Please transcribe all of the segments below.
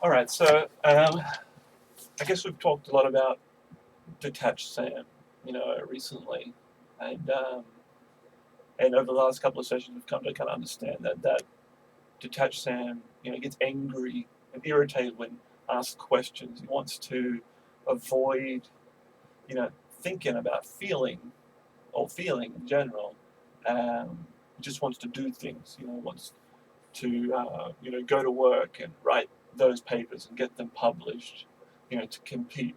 All right, so I guess we've talked a lot about Detached Sam, recently, and um, and over the last couple of sessions, we've come to kind of understand that Detached Sam, gets angry and irritated when asked questions. He wants to avoid, thinking about feeling or feeling in general. He just wants to do things. Wants to go to work and write those papers and get them published, to compete,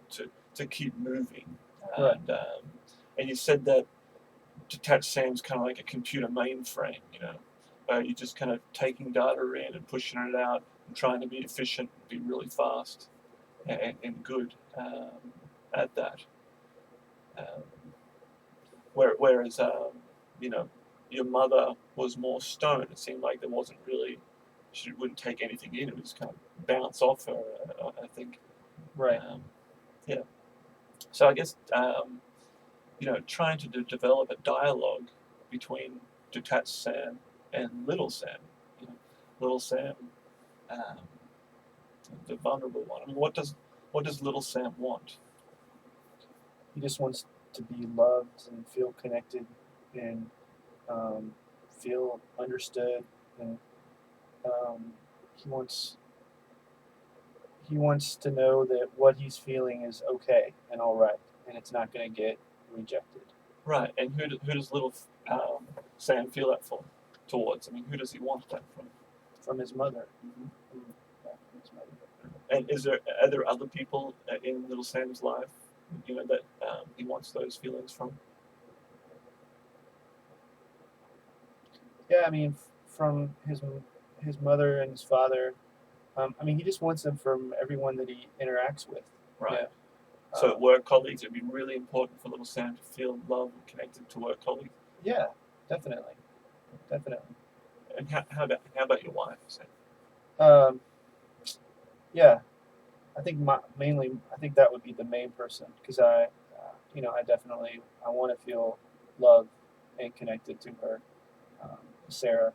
to keep moving. Right. And you said that Detached Sam's kind of like a computer mainframe, you're just kind of taking data in and pushing it out and trying to be efficient, be really fast and good at that. Um, whereas, you know, your mother was more stone. It seemed like there wasn't really, she wouldn't take anything in. It would just kind of bounce off her, I think. Right. Yeah. So I guess, trying to develop a dialogue between Detached Sam and Little Sam. Little Sam, um, the vulnerable one. I mean, what does Little Sam want? He just wants to be loved and feel connected and feel understood, and um, he wants he wants to know that what he's feeling is okay and all right, and it's not going to get rejected. Right, and who does Little Sam feel that for towards? I mean, who does he want that from? From his mother. Mm-hmm. Yeah, from his mother. And are there other people in Little Sam's life, that he wants those feelings from? Yeah, I mean, from his mother and his father. I mean, he just wants them from everyone that he interacts with. Right. Yeah. So work colleagues, it'd be really important for Little Sam to feel loved and connected to work colleagues. Yeah, definitely, definitely. And how about your wife, Sam? Um, yeah, I think mainly, I think that would be the main person because I definitely I want to feel loved and connected to her, Sarah.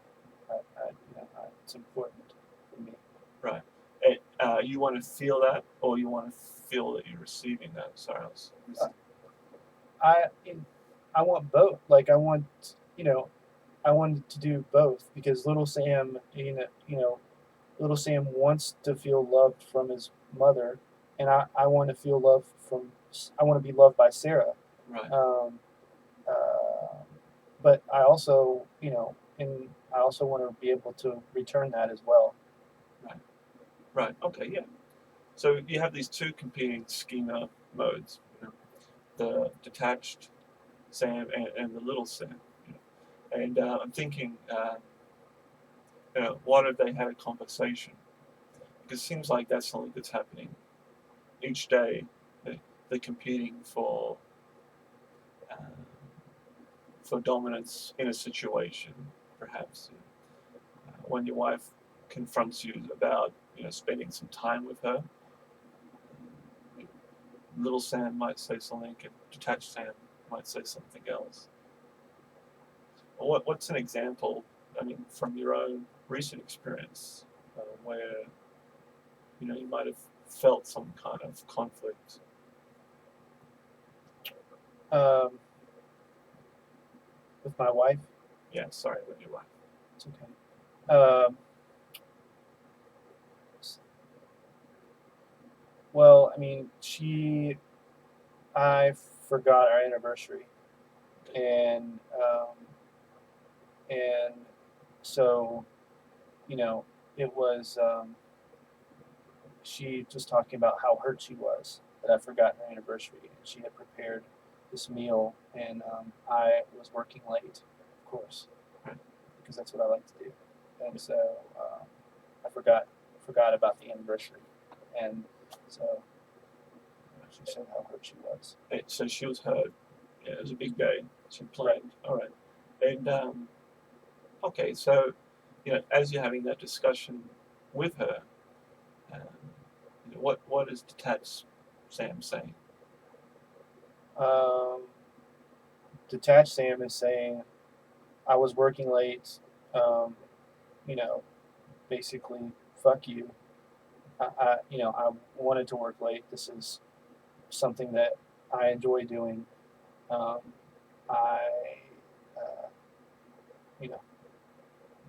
It's important for me. Right. And, you want to feel that, or you want to feel that you're receiving that? Sorry, I was Uh, missing. I I want both. Like I wanted to do both because little Sam, little Sam wants to feel loved from his mother, and I want to feel love from. I want to be loved by Sarah. Right. Um, uh, but I also, and I also want to be able to return that as well. Right. Right. Okay. Yeah. So you have these two competing schema modes. The detached Sam and the little Sam. And I'm thinking, what if they had a conversation? Because it seems like that's something that's happening each day. They're competing uh, for dominance in a situation, perhaps. When your wife confronts you about spending some time with her, little Sam might say something, and detached Sam might say something else. What's an example? I mean, from your own recent experience, where you might have felt some kind of conflict. Um, with my wife, Yeah, sorry, with your wife. it's okay. Well, I mean, I forgot our anniversary, and and so you know, it was she was talking about how hurt she was that I forgot her anniversary, and she had prepared this meal, and I was working late, of course, because that's what I like to do, and so I forgot about the anniversary, and so she said how hurt she was. So she was hurt. Yeah, it was a big day. She Right. planned. All right. And okay, so as you're having that discussion with her, um, what is detached Sam saying? Um, Detached Sam is saying I was working late. Um, you know, basically, fuck you. I wanted to work late. This is something that I enjoy doing. Um, I, uh, you know,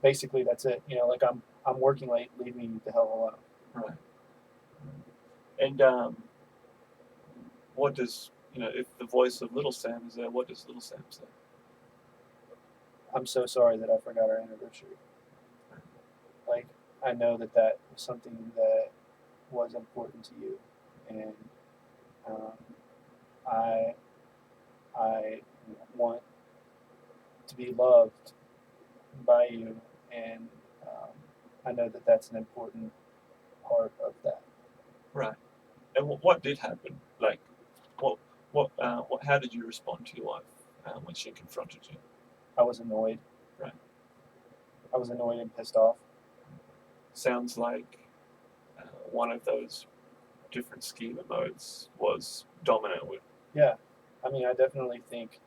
basically that's it. Like I'm working late. Leave me the hell alone. Right. And what does, if the voice of little Sam is there, what does little Sam say? I'm so sorry that I forgot our anniversary. Like I know that that was something that was important to you, and um, I I want to be loved by you, and I know that that's an important part of that. Right. And what did happen? Like, what, how did you respond to your wife when she confronted you? I was annoyed. Right. I was annoyed and pissed off. Sounds like one of those different schema modes was dominant with. Yeah, I mean, I definitely think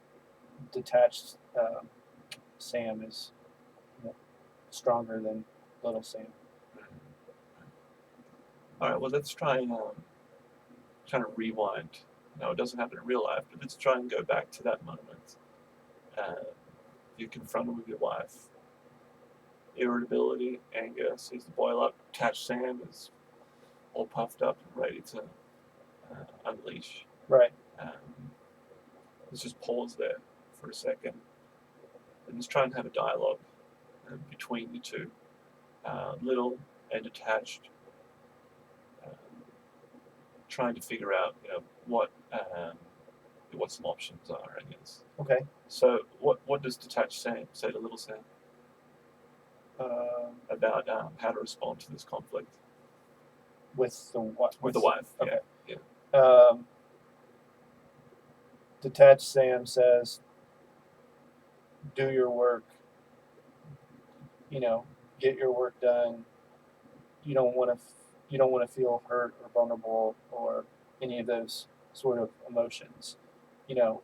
detached Sam is stronger than little Sam. All right. Well, let's try and trying to rewind. No, it doesn't happen in real life, but let's try and go back to that moment. You're confronted with your wife. Irritability, anger sees the boil up. Detached Sam is all puffed up and ready to unleash. Right. Um, let's just pause there for a second and let's try and have a dialogue between the two, little and detached, um, trying to figure out, what some options are, I guess. Okay. So, what does detached Sam say to little Sam about how to respond to this conflict With the what? with the wife? Okay. Yeah. Detached Sam says, "Do your work. Get your work done. You don't want to. You don't want to feel hurt or vulnerable or any of those sort of emotions. You know,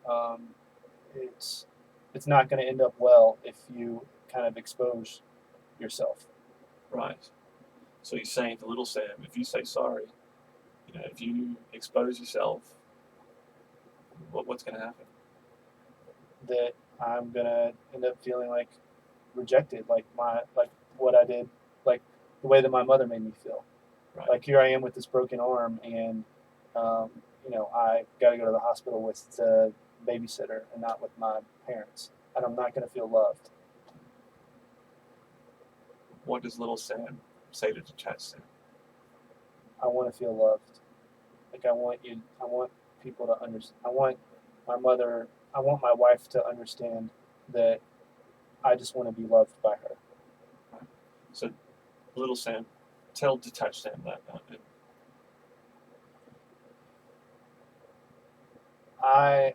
it's it's not going to end up well if you kind of expose yourself." Right. So you're saying to little Sam, if you say sorry, if you expose yourself, what's going to happen? That I'm gonna end up feeling like rejected, like what I did, like the way that my mother made me feel. Right. Like here I am with this broken arm, and I got to go to the hospital with the babysitter and not with my parents, and I'm not gonna feel loved. What does little Sam say to detached Sam? I want to feel loved. Like I want you. I want people to understand. I want my mother. I want my wife to understand that I just want to be loved by her. Right. So little Sam, tell detached Sam that. I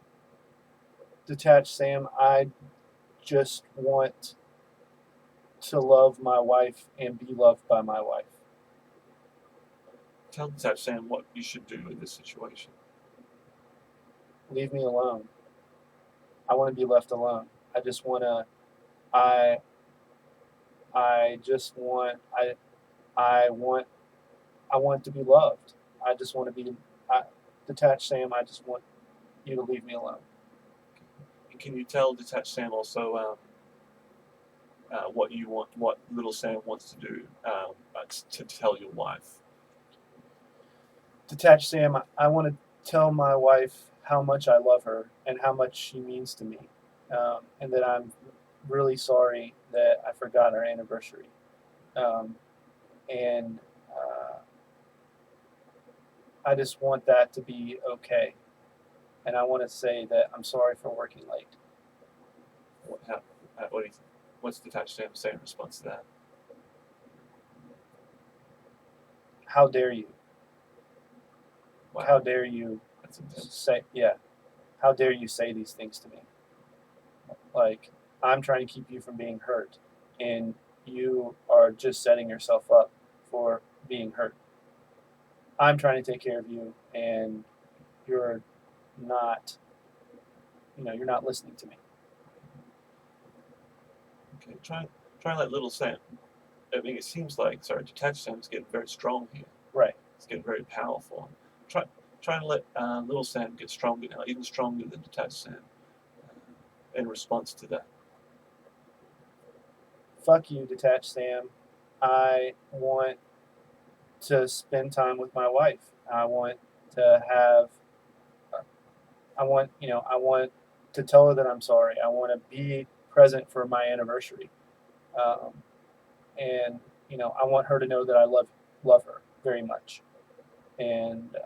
detached Sam. I just want to love my wife and be loved by my wife. Tell detached Sam what you should do in this situation. Leave me alone. I want to be left alone. I just want to. I. I just want. I want. I want to be loved. I just want to be. I, Detached Sam. I just want you to leave me alone. And can you tell detached Sam also what you want, what little Sam wants to do to tell your wife? Detached Sam. I want to tell my wife how much I love her and how much she means to me, and that I'm really sorry that I forgot our anniversary. Um, and I just want that to be okay. And I want to say that I'm sorry for working late. What do you, what's detached Sam say in response to that? How dare you? Wow. How dare you That's intense. say, yeah, how dare you say these things to me? Like, I'm trying to keep you from being hurt, and you are just setting yourself up for being hurt. I'm trying to take care of you, and you're not, you're not listening to me. Okay, try and let little Sam. I mean, it seems like detached Sam is getting very strong here. Right. It's getting very powerful. Try trying to let little Sam get stronger now, even stronger than detached Sam, in response to that. Fuck you, Detached Sam. I want to spend time with my wife. I want to have. I want to tell her that I'm sorry. I want to be present for my anniversary, um, and I want her to know that I love her very much. And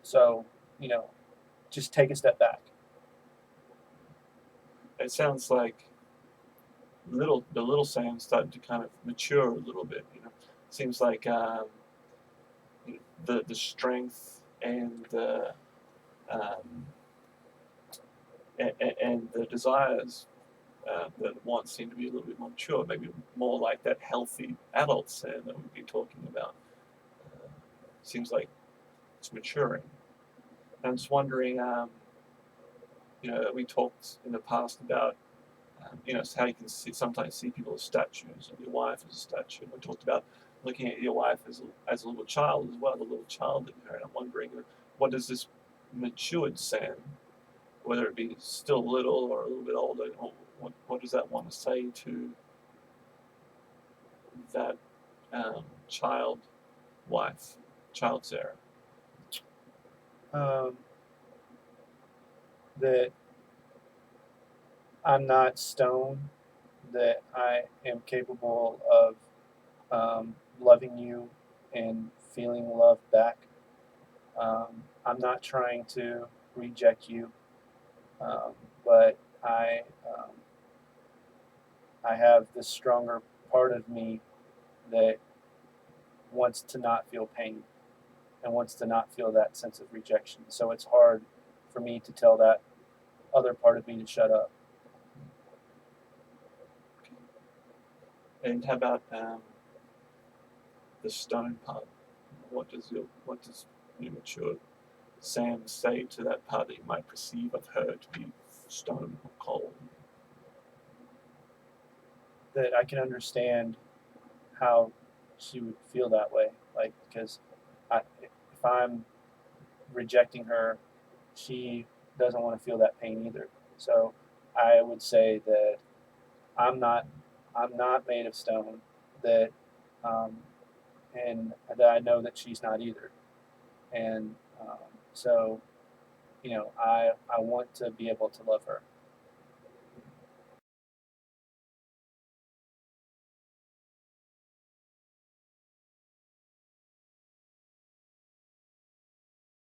so, you know, just take a step back. It sounds like the little Sam started to kind of mature a little bit. Seems like the strength and um, and the desires that wants seem to be a little bit more mature, maybe more like that healthy adult Sam that we've been talking about. Uh, Seems like it's maturing. And I'm just wondering, we talked in the past about, how you can sometimes see people as statues, and your wife as a statue. And we talked about looking at your wife as a little child as well, a little child in her. And I'm wondering, what does this matured Sam, whether it be still little or a little bit older, what does that want to say to that child wife, child Sarah? Um, that I'm not stone. That I am capable of loving you and feeling love back. I'm not trying to reject you, but um, I have this stronger part of me that wants to not feel pain and wants to not feel that sense of rejection. So it's hard for me to tell that other part of me to shut up. And how about the stone part? What does your mature Sam say to that part that you might perceive of her to be stone or cold? That I can understand how she would feel that way. Like, because if I'm rejecting her, she doesn't want to feel that pain either. So I would say that I'm not I'm not made of stone. That um, and that I know that she's not either. And so I want to be able to love her.